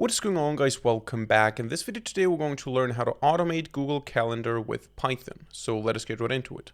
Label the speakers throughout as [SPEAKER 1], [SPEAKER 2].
[SPEAKER 1] What is going on, guys? Welcome back. In this video today we're going to learn how to automate Google Calendar with Python. So let us get right into it.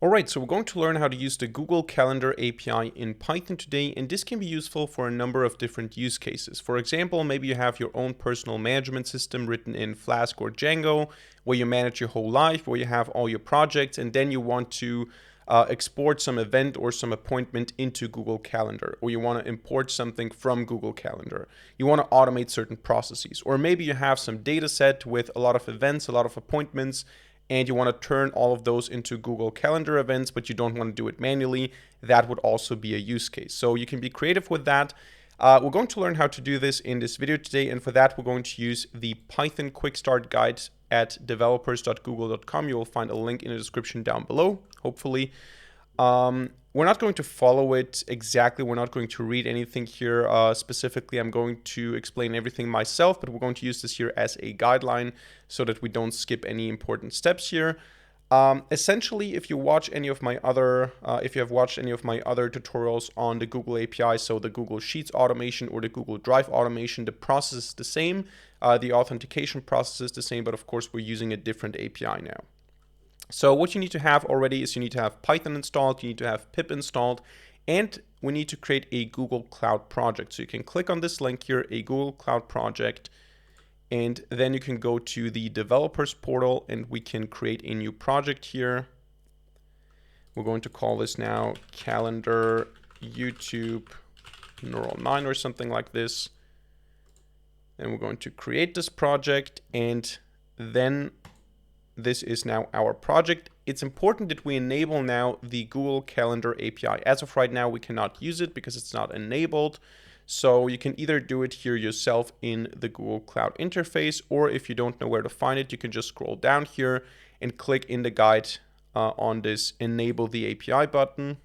[SPEAKER 1] Alright, so we're going to learn how to use the Google Calendar API in Python today, and this can be useful for a number of different use cases. For example, maybe you have your own personal management system written in Flask or Django, where you manage your whole life, where you have all your projects, and then you want to export some event or some appointment into Google Calendar, or you want to import something from Google Calendar. You want to automate certain processes, or maybe you have some data set with a lot of events, a lot of appointments, and you want to turn all of those into Google Calendar events, but you don't want to do it manually. That would also be a use case. So you can be creative with that. We're going to learn how to do this in this video today, and for that we're going to use the Python Quick Start Guide at developers.google.com. You will find a link in the description down below, hopefully. We're not going to follow it exactly. We're not going to read anything here specifically. I'm going to explain everything myself, but we're going to use this here as a guideline so that we don't skip any important steps here. Essentially, if you watch any of my other, if you have watched any of my other tutorials on the Google API, so the Google Sheets automation or the Google Drive automation, the process is the same. The authentication process is the same, but of course we're using a different API now. So what you need to have already is you need to have Python installed, you need to have pip installed, and we need to create a Google Cloud project. So you can click on this link here, a Google Cloud project, and then you can go to the developers portal and we can create a new project here. We're going to call this now Calendar YouTube Neural 9 or something like this. And we're going to create this project, and then this is now our project. It's important that we enable now the Google Calendar API. As of right now, we cannot use it because it's not enabled. So you can either do it here yourself in the Google Cloud interface, or if you don't know where to find it, you can just scroll down here and click in the guide on this Enable the API button.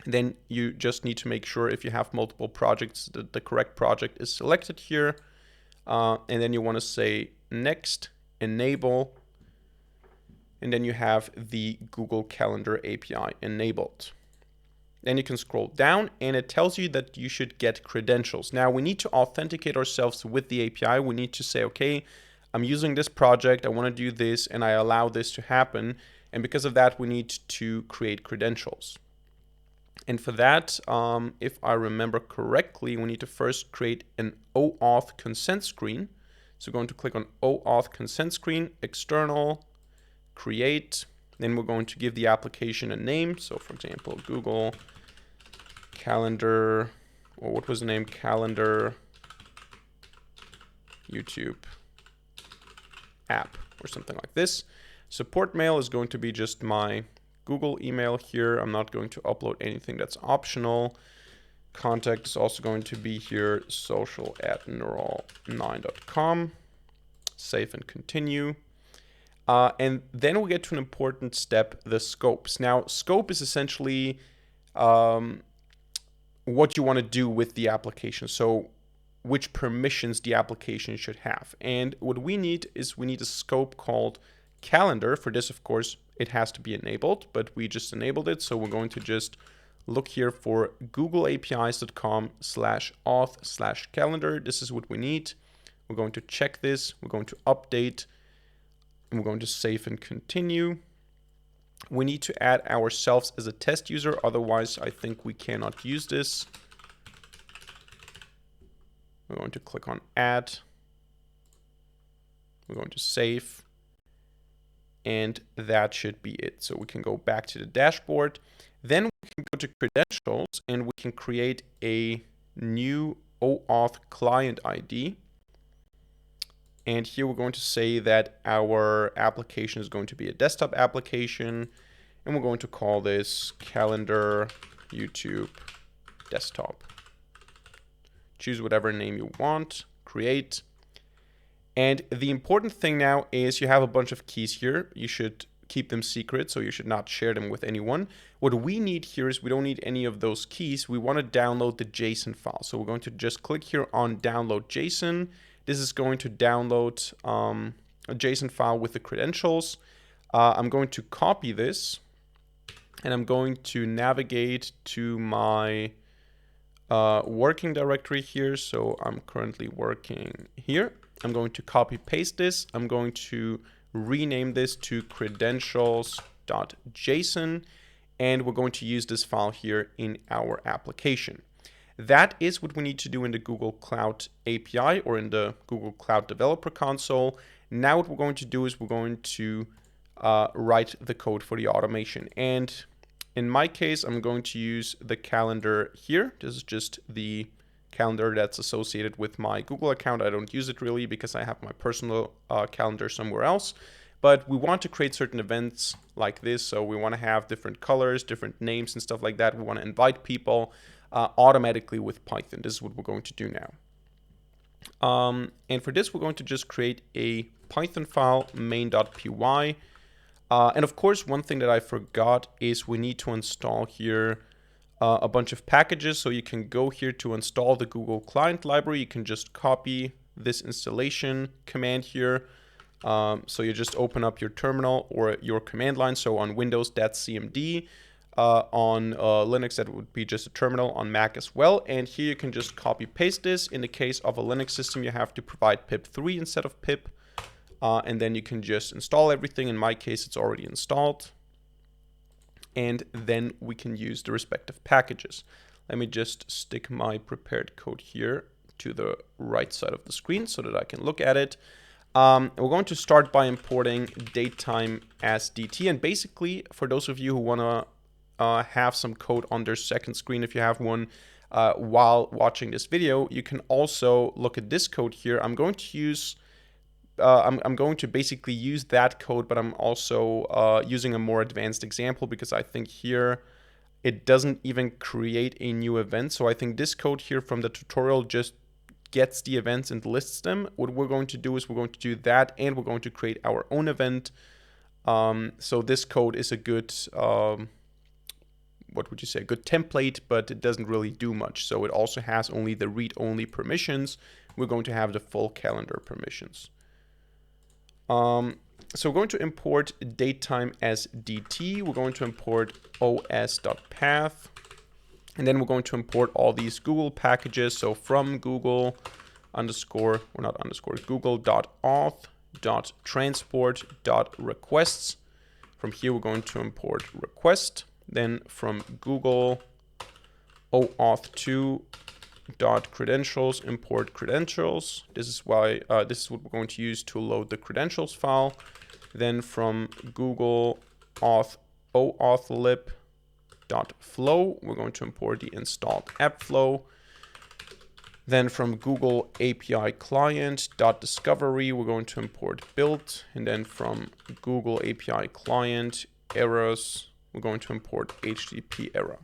[SPEAKER 1] Then you just need to make sure if you have multiple projects that the correct project is selected here. And then you want to say Next, Enable. And then you have the Google Calendar API enabled. Then you can scroll down and it tells you that you should get credentials. Now we need to authenticate ourselves with the API. We need to say, okay, I'm using this project, I want to do this, and I allow this to happen. And because of that, we need to create credentials. And for that, if I remember correctly, we need to first create an OAuth consent screen. So we're going to click on OAuth consent screen, external, create, then we're going to give the application a name. So for example, Google Calendar, or what was the name? Calendar YouTube app or something like this. Support mail is going to be just my Google email here. I'm not going to upload anything that's optional. Contact is also going to be here, social@neural9.com. Save and continue. And then we get to an important step, the scopes. Now, scope is essentially what you want to do with the application. So which permissions the application should have. And what we need is we need a scope called calendar. For this, of course, it has to be enabled, but we just enabled it. So we're going to just look here for googleapis.com/auth/calendar. This is what we need. We're going to check this. We're going to update. And we're going to save and continue. We need to add ourselves as a test user, otherwise I think we cannot use this. We're going to click on add. We're going to save. And that should be it. So we can go back to the dashboard. Then we can go to credentials and we can create a new OAuth client ID. And here we're going to say that our application is going to be a desktop application. And we're going to call this Calendar YouTube Desktop. Choose whatever name you want, create. And the important thing now is you have a bunch of keys here. You should keep them secret, so you should not share them with anyone. What we need here is we don't need any of those keys. We want to download the JSON file. So we're going to just click here on download JSON. This is going to download a JSON file with the credentials. I'm going to copy this and I'm going to navigate to my working directory here. So I'm currently working here. I'm going to copy paste this. I'm going to rename this to credentials.json, and we're going to use this file here in our application. That is what we need to do in the Google Cloud API or in the Google Cloud Developer Console. Now what we're going to do is we're going to write the code for the automation. And in my case, I'm going to use the calendar here. This is just the calendar that's associated with my Google account. I don't use it really because I have my personal calendar somewhere else. But we want to create certain events like this. So we want to have different colors, different names and stuff like that. We want to invite people automatically with Python. This is what we're going to do now. And for this, we're going to just create a Python file, main.py. And of course, one thing that I forgot is we need to install here a bunch of packages. So you can go here to install the Google Client Library. You can just copy this installation command here. So you just open up your terminal or your command line. So on Windows, that's CMD. On Linux, that would be just a terminal. On Mac as well. And here you can just copy paste this. In the case of a Linux system, you have to provide pip3 instead of pip. And then you can just install everything. In my case, it's already installed. And then we can use the respective packages. Let me just stick my prepared code here to the right side of the screen so that I can look at it. We're going to start by importing datetime as DT. And basically, for those of you who want to have some code on their second screen, if you have one while watching this video, you can also look at this code here. I'm going to use I'm going to basically use that code, but I'm also using a more advanced example because I think here it doesn't even create a new event. So I think this code here from the tutorial just gets the events and lists them. What we're going to do is we're going to do that, and we're going to create our own event. So this code is a good, what would you say, a good template, but it doesn't really do much. So it also has only the read-only permissions. We're going to have the full calendar permissions. So we're going to import datetime as DT. We're going to import os.path. And then we're going to import all these Google packages. So from Google google.auth.transport.requests. From here, we're going to import request. Then from Google OAuth2.credentials, import credentials. This is what we're going to use to load the credentials file. Then from Google OAuthLib.flow, we're going to import the installed app flow. Then from Google API client.discovery, we're going to import build. And then from Google API client errors, we're going to import HTTP error.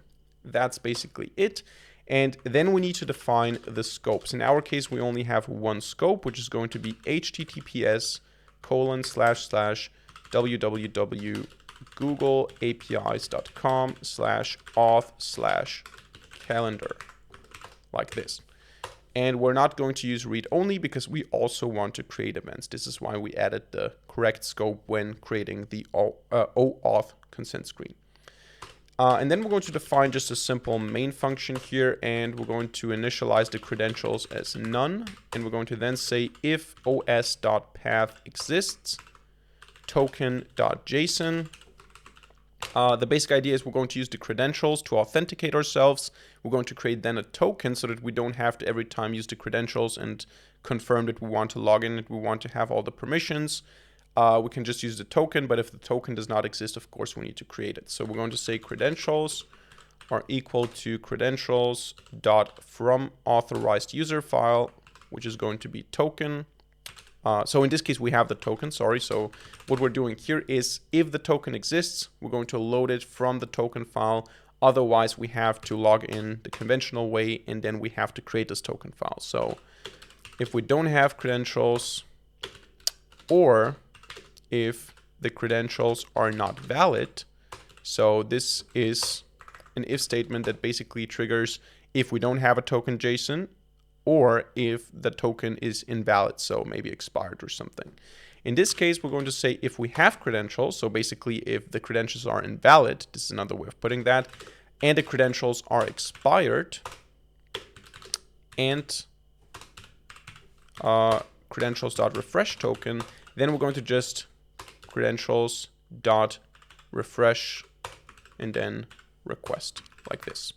[SPEAKER 1] That's basically it. And then we need to define the scopes. In our case, we only have one scope, which is going to be https://www.googleapis.com/auth/calendar, like this. And we're not going to use read only because we also want to create events. This is why we added the correct scope when creating the OAuth consent screen. And then we're going to define just a simple main function here, and we're going to initialize the credentials as none. And we're going to then say if os.path exists, token.json. The basic idea is we're going to use the credentials to authenticate ourselves. We're going to create then a token so that we don't have to every time use the credentials and confirm that we want to log in, that we want to have all the permissions. We can just use the token, but if the token does not exist, of course, we need to create it. So we're going to say credentials are equal to credentials.fromAuthorizedUser file, which is going to be token. So in this case, we have the token, sorry. So what we're doing here is if the token exists, we're going to load it from the token file. Otherwise, we have to log in the conventional way, and then we have to create this token file. So if we don't have credentials, or if the credentials are not valid, so this is an if statement that basically triggers if we don't have a token JSON, or if the token is invalid, so maybe expired or something. In this case, we're going to say if we have credentials, so basically if the credentials are invalid, this is another way of putting that, and the credentials are expired, and credentials.refresh token, then we're going to just credentials.refresh and then request like this.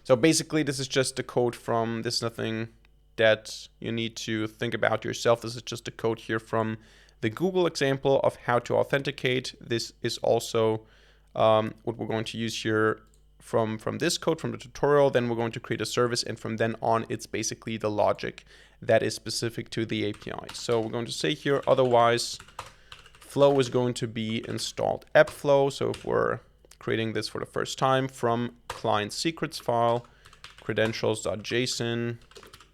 [SPEAKER 1] So basically this is just the code from, this is nothing that you need to think about yourself. This is just a code here from the Google example of how to authenticate. This is also what we're going to use here from this code, from the tutorial. Then we're going to create a service, and from then on, it's basically the logic that is specific to the API. So we're going to say here, otherwise, flow is going to be installed app flow. So if we're creating this for the first time, from client secrets file, credentials.json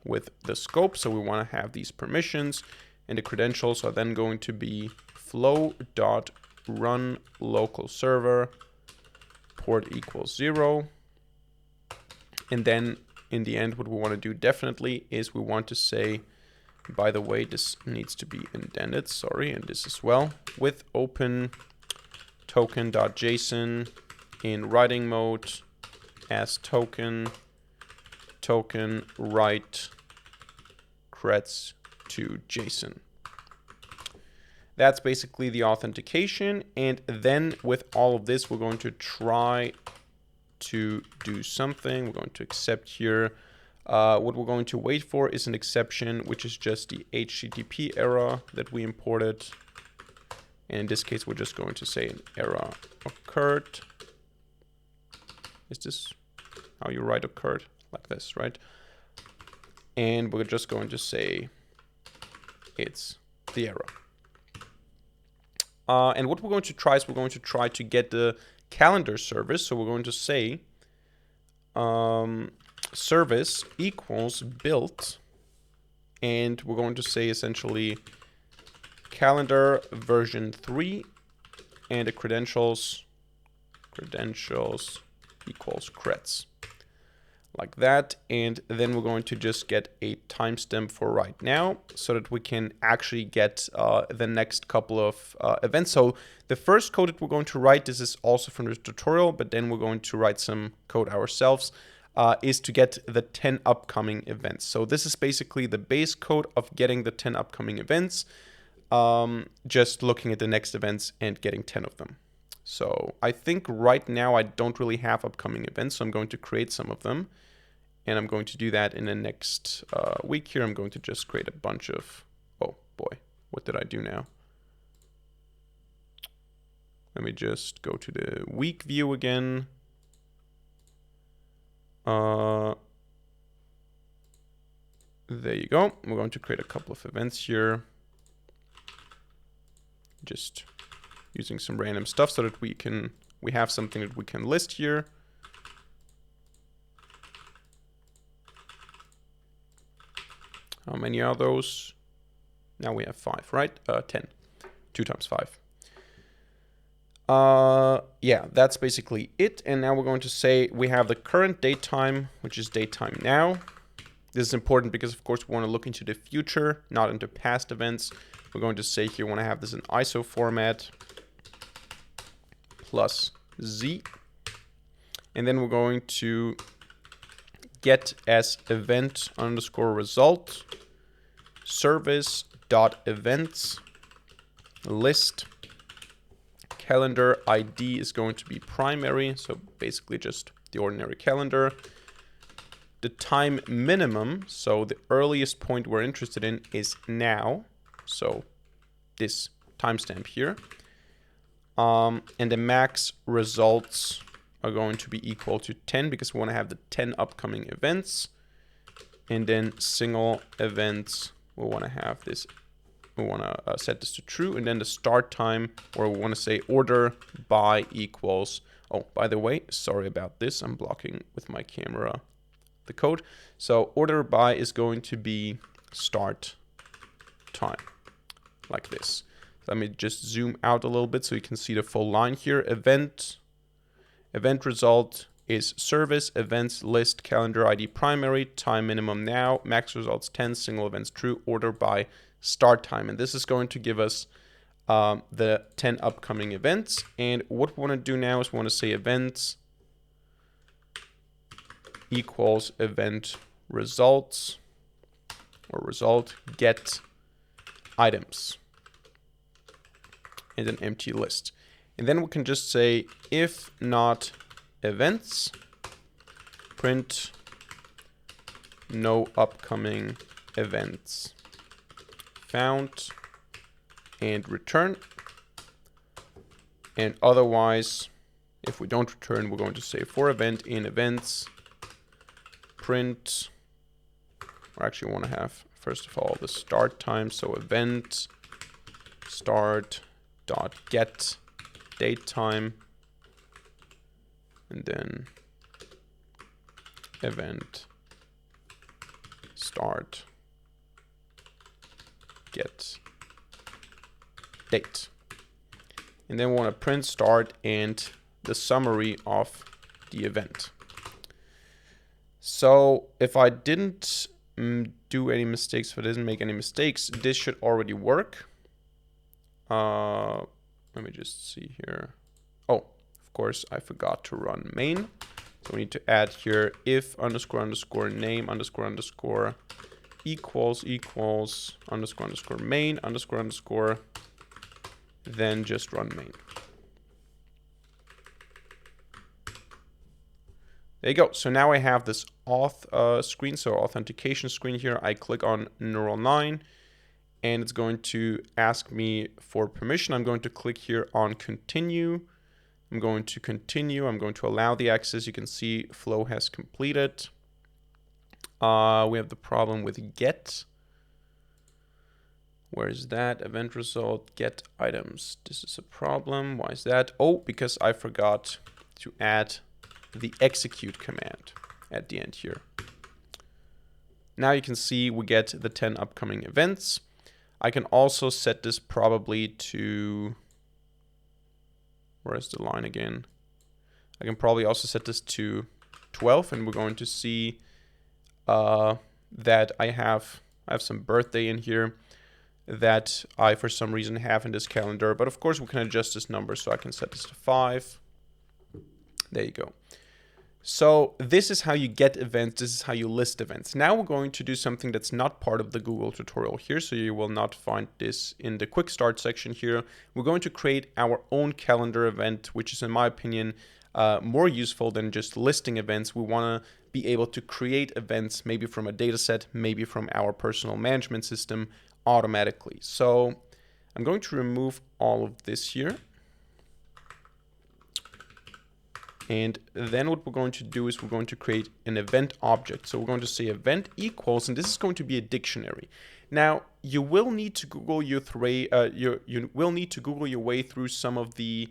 [SPEAKER 1] with the scope. So we want to have these permissions, and the credentials are then going to be flow.run local server port equals 0. And then in the end, what we want to do definitely is we want to say, by the way, this needs to be indented, sorry, and this as well, with open token.json in writing mode as token write creds to JSON. That's basically the authentication. And then with all of this, we're going to try to do something. We're going to accept here. What we're going to wait for is an exception, which is just the HTTP error that we imported. And in this case, we're just going to say an error occurred. Is this how you write occurred? Like this, right? And we're just going to say it's the error. And what we're going to try is we're going to try to get the calendar service. So we're going to say service equals built, and we're going to say essentially calendar version 3 and the credentials equals creds. Like that, and then we're going to just get a timestamp for right now so that we can actually get the next couple of events. So the first code that we're going to write, this is also from the tutorial, but then we're going to write some code ourselves, is to get the 10 upcoming events. So this is basically the base code of getting the 10 upcoming events, just looking at the next events and getting 10 of them. So I think right now I don't really have upcoming events, so I'm going to create some of them. And I'm going to do that in the next week here. I'm going to just create a bunch of, oh boy, what did I do now? Let me just go to the week view again. There you go. We're going to create a couple of events here. Just using some random stuff so that we have something that we can list here. How many are those? Now we have 5, right? 10. 2 times 5. Yeah, that's basically it. And now we're going to say we have the current date time, which is date time now. This is important because, of course, we want to look into the future, not into past events. We're going to say here we want to have this in ISO format plus Z. And then we're going to get as event underscore result service dot events list calendar ID is going to be primary, so basically just the ordinary calendar. The time minimum, so the earliest point we're interested in is now, so this timestamp here, and the max results are going to be equal to 10 because we want to have the 10 upcoming events. And then single events, we want to have this, we want to set this to true. And then the start time, or we want to say order by equals, oh, by the way, sorry about this, I'm blocking with my camera the code. So order by is going to be start time, like this. Let me just zoom out a little bit so you can see the full line here. Event result is service, events list, calendar ID primary, time minimum now, max results 10, single events true, order by start time. And this is going to give us the 10 upcoming events. And what we want to do now is we want to say events equals event results, or result get items, and an empty list. And then we can just say if not events, print no upcoming events found, and return. And otherwise, if we don't return, we're going to say for event in events print, or actually want to have first of all the start time, so event start dot get date time, and then event start get date. And then we want to print start and the summary of the event. So if I didn't do any mistakes, if I didn't make any mistakes, this should already work. Let me just see here. Oh, of course, I forgot to run main. So we need to add here if underscore underscore name underscore underscore equals underscore underscore main underscore underscore, then just run main. There you go. So now I have this auth screen, so authentication screen here. I click on neural 9 and it's going to ask me for permission. I'm going to click here on continue. I'm going to continue. I'm going to allow the access. You can see flow has completed. We have the problem with get. Where is that? Event result, get items. This is a problem. Why is that? Oh, because I forgot to add the execute command at the end here. Now you can see we get the 10 upcoming events. I can also set this probably to, where's the line again? I can probably also set this to 12, and we're going to see that I have some birthday in here that I for some reason have in this calendar, but of course we can adjust this number, so I can set this to 5. There you go. So this is how you get events, this is how you list events. Now we're going to do something that's not part of the Google tutorial here, so you will not find this in the quick start section here. We're going to create our own calendar event, which is in my opinion more useful than just listing events. We want to be able to create events maybe from a data set, maybe from our personal management system automatically. So I'm going to remove all of this here. And then what we're going to do is we're going to create an event object. So we're going to say event equals, and this is going to be a dictionary. Now you will need to Google your way through some of the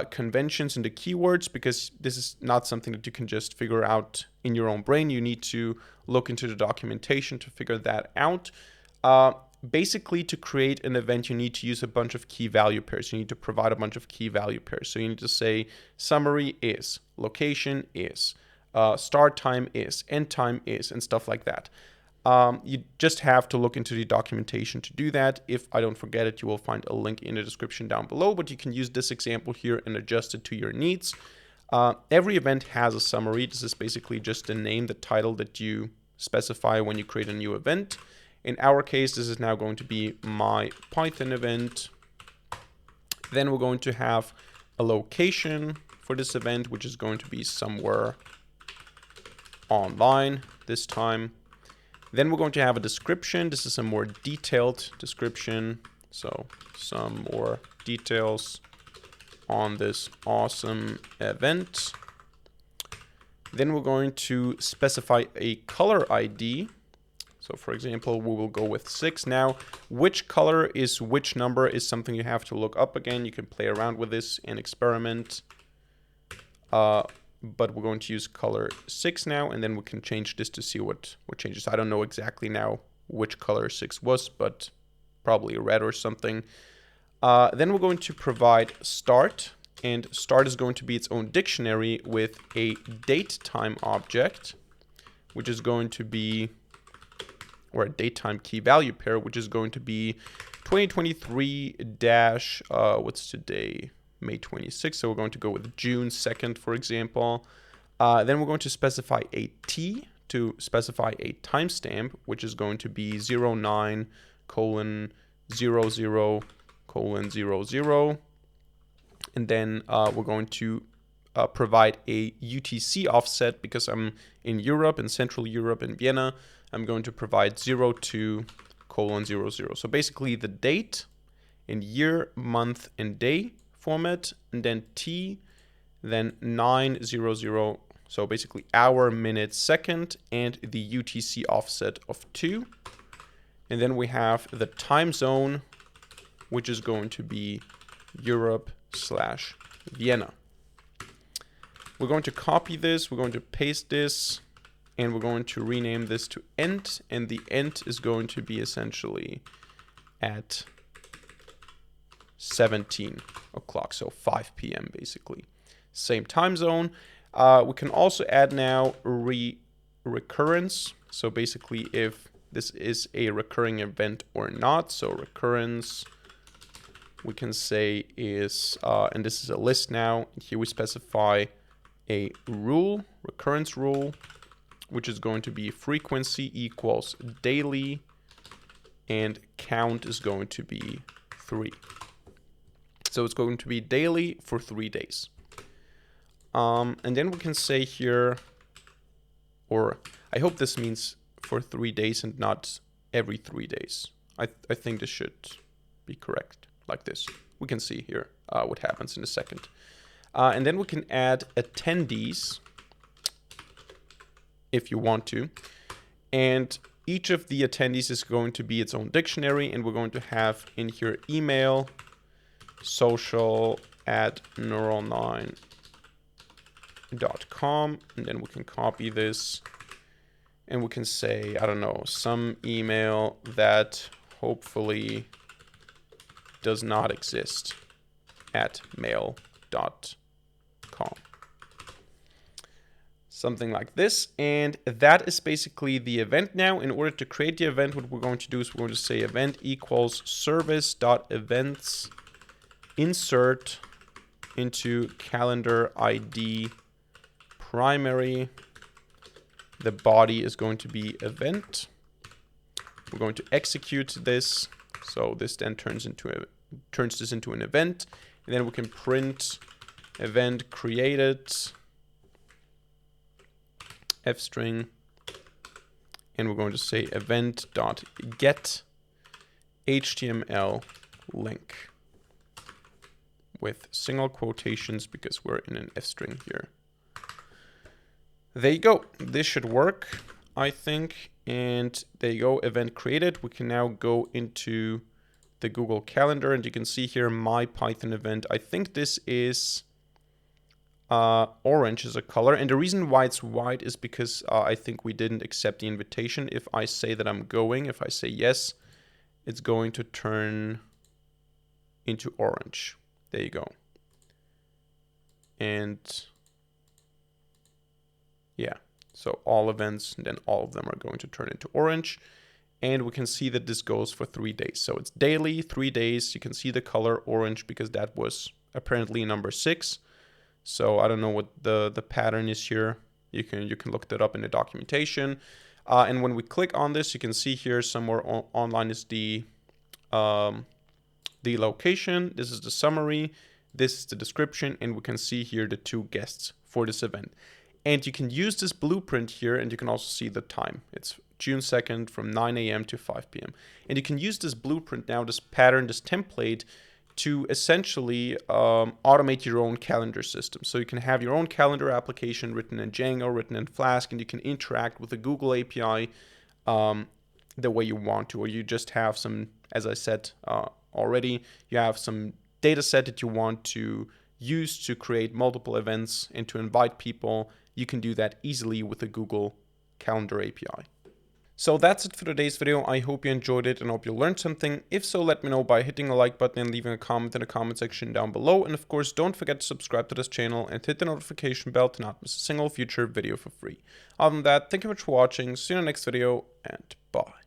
[SPEAKER 1] conventions and the keywords, because this is not something that you can just figure out in your own brain. You need to look into the documentation to figure that out. Basically, to create an event, you need to use a bunch of key value pairs. You need to provide a bunch of key value pairs. So you need to say summary is, location is, start time is, end time is, and stuff like that. You just have to look into the documentation to do that. If I don't forget it, you will find a link in the description down below, but you can use this example here and adjust it to your needs. Every event has a summary. This is basically just the name, the title that you specify when you create a new event. In our case, this is now going to be my Python event. Then we're going to have a location for this event, which is going to be somewhere online this time. Then we're going to have a description. This is a more detailed description. So some more details on this awesome event. Then we're going to specify a color ID. So for example, we will go with 6. Now, which color is which number is something you have to look up again. You can play around with this and experiment. But we're going to use color 6 now, and then we can change this to see what changes. I don't know exactly now which color 6 was, but probably red or something. Then we're going to provide start, and start is going to be its own dictionary with a date time object, which is going to be, or a date time key value pair, which is going to be 2023 dash, what's today? May 26th. So we're going to go with June 2nd, for example. Then we're going to specify a T to specify a timestamp, which is going to be 09:00:00. And then we're going to provide a UTC offset because I'm in Europe, in Central Europe, in Vienna. I'm going to provide 02:00. So basically the date in year, month, and day format, and then T, then 9:00. So basically hour, minute, second, and the UTC offset of 2. And then we have the time zone, which is going to be Europe/Vienna. We're going to copy this, we're going to paste this, and we're going to rename this to end, and the end is going to be essentially at 17 o'clock, so 5 p.m. basically. Same time zone. We can also add now recurrence. So basically if this is a recurring event or not. So recurrence, we can say is, and this is a list now. Here we specify a rule, recurrence rule, which is going to be frequency equals daily, and count is going to be 3. So it's going to be daily for 3 days. And then we can say here, or I hope this means for 3 days and not every 3 days. I think this should be correct, like this. We can see here what happens in a second. And then we can add attendees if you want to. And each of the attendees is going to be its own dictionary, and we're going to have in here email, social@neural9.com, and then we can copy this and we can say, I don't know, some email that hopefully does not exist at mail.com. Something like this. And that is basically the event now. In order to create the event, what we're going to do is we're going to say event equals service.events insert into calendar ID primary. The body is going to be event. We're going to execute this. So this then turns this into an event. And then we can print event created f-string, and we're going to say event.get HTML link with single quotations because we're in an f-string here. There you go. This should work, I think. And there you go, event created. We can now go into the Google Calendar, and you can see here my Python event. I think this is orange as a color, and the reason why it's white is because I think we didn't accept the invitation. If I say that I'm going, if I say yes, it's going to turn into orange. There you go. And yeah, so all events, and then all of them are going to turn into orange. And we can see that this goes for 3 days. So it's daily, 3 days. You can see the color orange because that was apparently number 6. So I don't know what the pattern is here. You can look that up in the documentation. And when we click on this, you can see here somewhere online is the location. This is the summary. This is the description. And we can see here the 2 guests for this event. And you can use this blueprint here, and you can also see the time. It's June 2nd from 9 a.m. to 5 p.m. And you can use this blueprint now, this pattern, this template, to essentially automate your own calendar system. So you can have your own calendar application written in Django, written in Flask, and you can interact with the Google API the way you want to. Or you just have some, as I said already, you have some data set that you want to use to create multiple events and to invite people. You can do that easily with the Google Calendar API. So that's it for today's video. I hope you enjoyed it and hope you learned something. If so, let me know by hitting the like button and leaving a comment in the comment section down below. And of course, don't forget to subscribe to this channel and hit the notification bell to not miss a single future video for free. Other than that, thank you much for watching. See you in the next video, and bye.